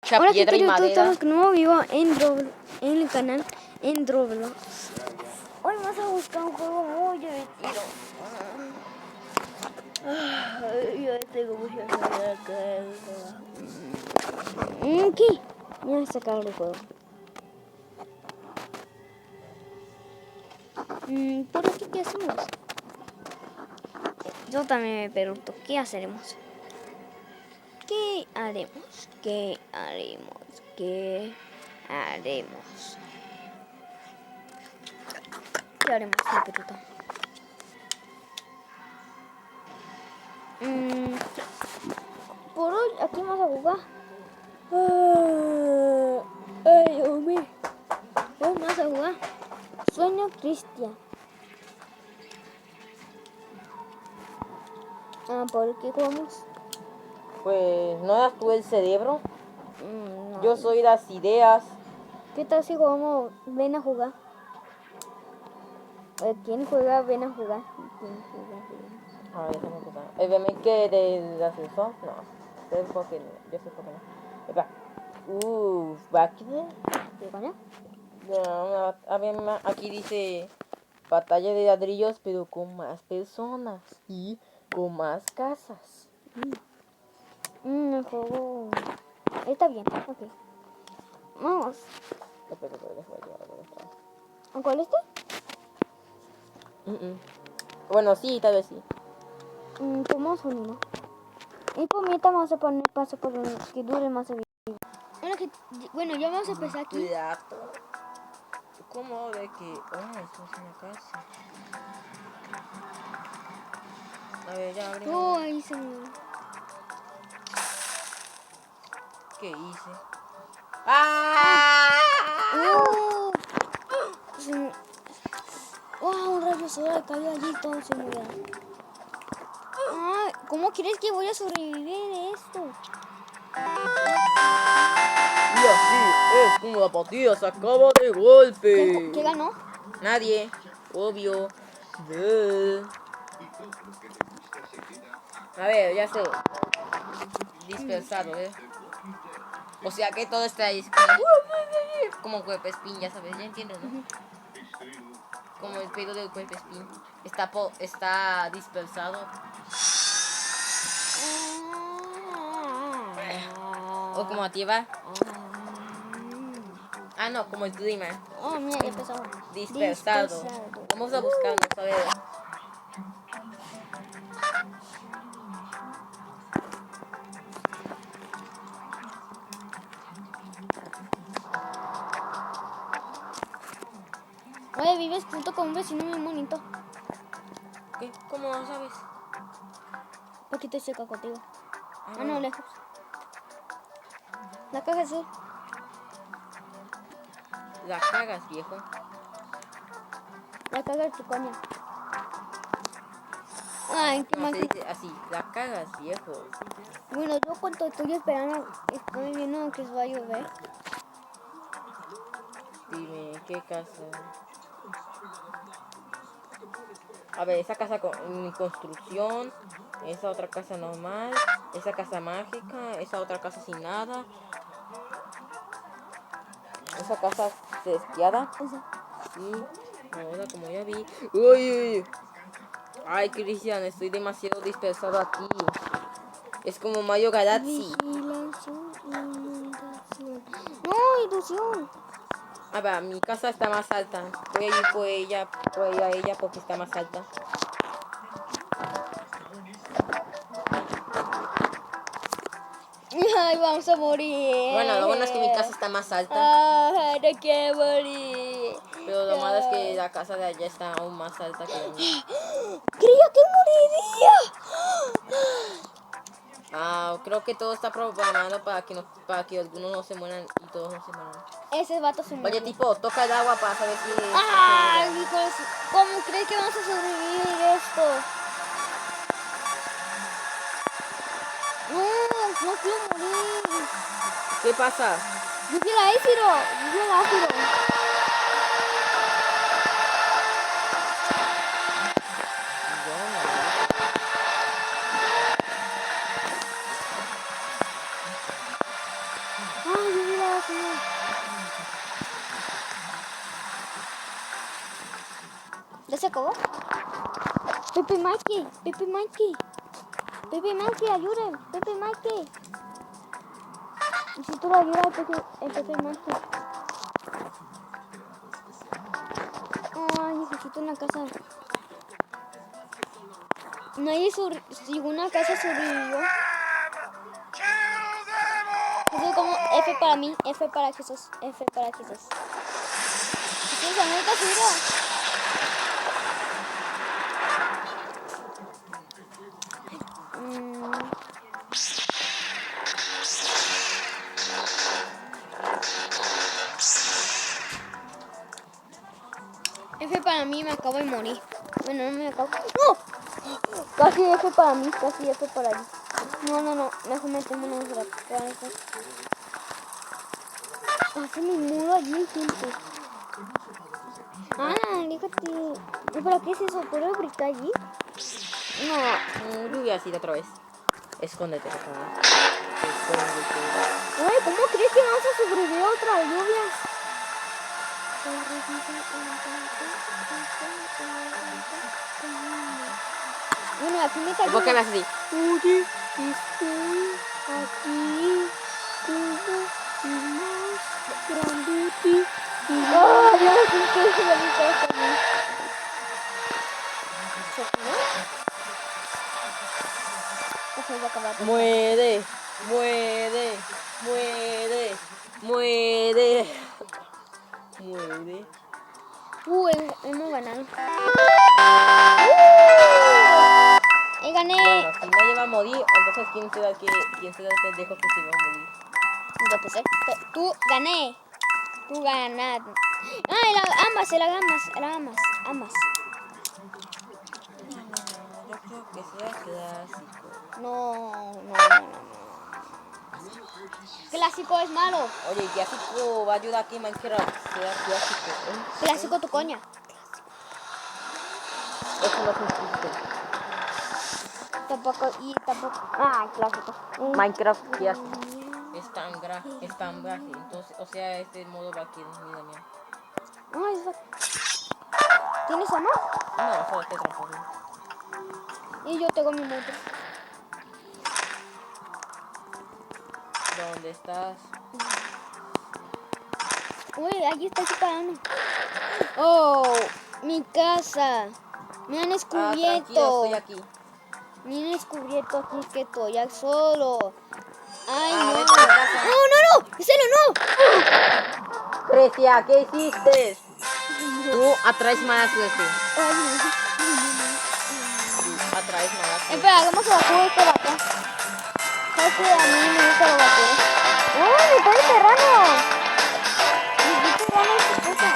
mucha Hola, piedra y YouTube, madera. estamos con un nuevo video en el canal en Roblox. Hoy vamos a buscar un juego muy divertido. Yo tengo muchas ganas de ¿qué? Voy a sacar el juego. ¿Por aquí qué hacemos? Yo también me pregunto, ¿qué haremos? ¿Qué haremos? ¿Qué haremos? ¿Qué haremos? ¿Qué haremos, mi perrito? Por hoy, aquí vamos a jugar. Ay, Dios mío. Hoy vamos a jugar Sueño Cristian. ¿Por qué jugamos? Pues no eras tú el cerebro. No. Yo soy las ideas. ¿Qué tal si jugamos Ven a jugar? ¿Quién juega Ven a jugar? ¿Quién juega Ven? A ver, déjame empezar. Obviamente del ascensor. No. Sé por qué no. Yo sé por qué no. Epa. ¿Báquide? ¿Qué coño? No, a ver, aquí dice batalla de ladrillos, pero con más personas y con más casas. El juego está bien, ok. Vamos. Espera, déjame llevar algo de esto. ¿A cuál este? Bueno, sí, tal vez sí. Tomamos uno. Y por mí vamos a poner paso por que dure más el video. Bueno, ya vamos a empezar aquí. Plato. ¿Cómo de que? Oh, esto es una casa. A ver, ya abrimos. Oh, ahí se me... ¿Qué hice? ¡Ah! ¡Wow! Un rayo solar cayó allí, todo se murió. Ay, ¿cómo crees que voy a sobrevivir de esto? Y así es como la partida se acaba de golpe. ¿Qué ganó? Nadie, obvio. Duh. A ver, ya sé. Dispersado, O sea que todo está ahí como cuerpespín, ya sabes, ya entiendes, ¿no? Como el pedo del cuerpespín. Está dispersado. O como activa. Ah, no, como el Dreamer. Oh, mira, ya empezó. Dispersado. Vamos a buscarnos, a ver. Oye, vives junto con un vecino muy bonito. ¿Qué? ¿Cómo lo sabes? Un poquito cerca contigo. Ah, No, lejos. La caja azul. La cagas, viejo. La caga de tu coña. Ay, qué No, mal. se dice así. La cagas, viejo. Bueno, yo cuando estoy esperando, estoy viendo que se va a llover. Dime, ¿qué casa? A ver, esa casa en construcción, esa otra casa normal, esa casa mágica, esa otra casa sin nada, esa casa desquiada. Sí, ahora como ya vi. Uy. Ay, Cristian, estoy demasiado dispersado aquí. Es como Mario Galaxy. No, ilusión. A ver, mi casa está más alta. Voy a ir por ella, porque está más alta. Ay, vamos a morir. Bueno, lo bueno es que mi casa está más alta. Ay, no quiero morir. Pero lo malo es que la casa de allá está aún más alta que la mía. Creía que moriría. Creo que todo está programado para que algunos no se mueran y todos no se mueran. Ese vato se murió. Oye, tipo, toca el agua para saber si... Ay, hijos, ¿cómo crees que vamos a sobrevivir esto? No quiero morir. ¿Qué pasa? Yo quiero ácido. Ay, mira, señor. ¿Ya se acabó? Pepe Mikey, Pepe Mikey. Pepe Mikey, ayuden. Pepe Mikey. Necesito la ayuda de Pepe Mikey. Ay, necesito una casa. Nadie ninguna casa sobrevivió. Eso es como F para mí, F para Jesús, F para Jesús. Jesús, ahorita ayuda. F para mí, me acabo de morir. Bueno, no me acabo. ¡No! Casi F para mí, casi F para mí. No, mejor metémonos la cabeza. Hace mi muro allí, gente. Ah, déjate. ¿Pero qué es eso? ¿Puedo brincar allí? No. Lluvia así de otra vez. Escóndete, por favor. Oye, ¿cómo crees que vamos a sobrevivir a otra lluvia? Bueno, aquí me cayó. ¿Por qué me haces así? Oye, estoy aquí como más grandote. ¡Ah! Ya no sé qué es la mitad también. ¿Se acabó? ¿O se va a acabar? Muere, muere, muere, muere. Muere. Hemos ganado. Gané. Bueno, si no lleva a morir, entonces ¿quién será el pendejo que se va a morir? Entonces, tú gané. Tú ganaste. Ah, ambas. Yo creo que será clásico. No. Clásico es malo. Oye, clásico va a ayudar aquí en Minecraft. Será clásico. Clásico tu coña. Eso no es un chiste. Tampoco. Ah, clásico. Minecraft clásico. Es tan gráfico. Entonces, o sea, este modo va aquí, mira, mía. Ay, ¿tienes amor? No, solo te transformo. Y yo tengo mi moto. ¿Dónde estás? Uy, allí está separando. Oh, mi casa. Me han Tranquilo, descubierto. estoy aquí. Me han descubierto aquí que estoy ya solo. Ay, no. vete a la casa. No. ¿En serio, no? Precia, ¿qué hiciste? Tú atraes mala suerte. Ay, no. Tú atraes mala suerte. Espera, hagamos el vacuno esta vaca. ¿Sabes que a mí me gusta el vacuno? ¡No, me está enterrando! Me está enterrando esta cosa.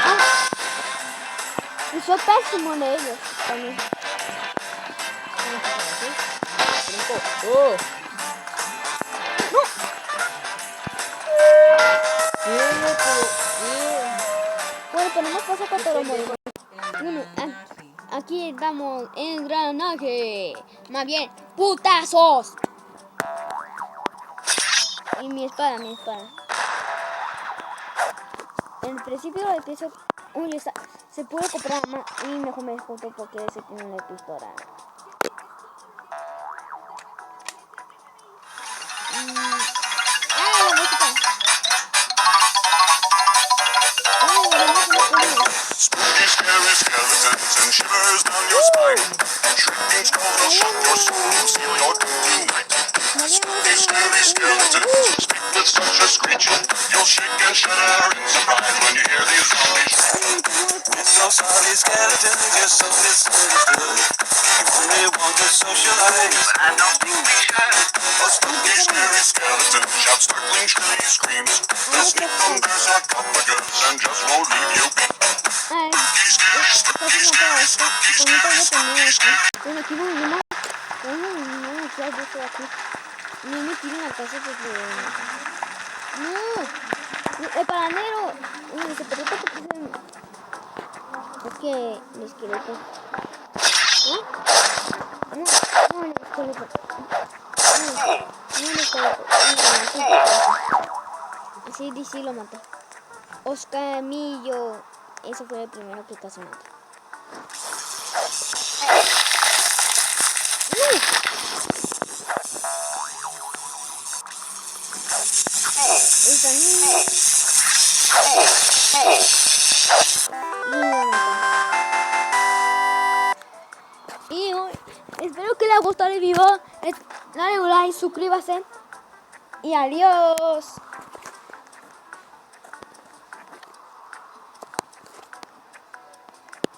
Ah. Y soy pésimo de ellos también. ¡Oh! ¡No! Bueno, tenemos cosas que te lo muero. Bueno, aquí estamos en engranaje. Más bien, putazos. Y mi espada. En el principio empiezo. Uy, se puede comprar más. Y mejor me discuto porque ese tiene una pistola. La música. Spooky, scary skeletons and shivers down your spine. Shrieking skulls will shock your soul, seal your doom tonight. Spooky, scary skeletons speak with such a screech. You'll shake and shudder in surprise when you hear these zombies. It's so sorry, skeletons, you're so misunderstood. You only want to socialize, but I don't think we should. A spooky, scary skeleton shouts sparkling, shrilly screams. They'll sneak under sarcophagus and just won't leave you be. Ay, casi no puedo esto. Bonito voy a tener aquí. Bueno, aquí voy a aquí hay dos aquí. No me tiren la casa porque... No. El paranero. Uy, se perdió porque se... Es que el esqueleto. ¿Ah? No, el esqueleto. No, el esqueleto. Así DC lo mató. Oscar Millo. Ese fue el primero que casi mató. Esta niña. Y espero que les gustado el video. Dale un like, suscríbase. Y adiós.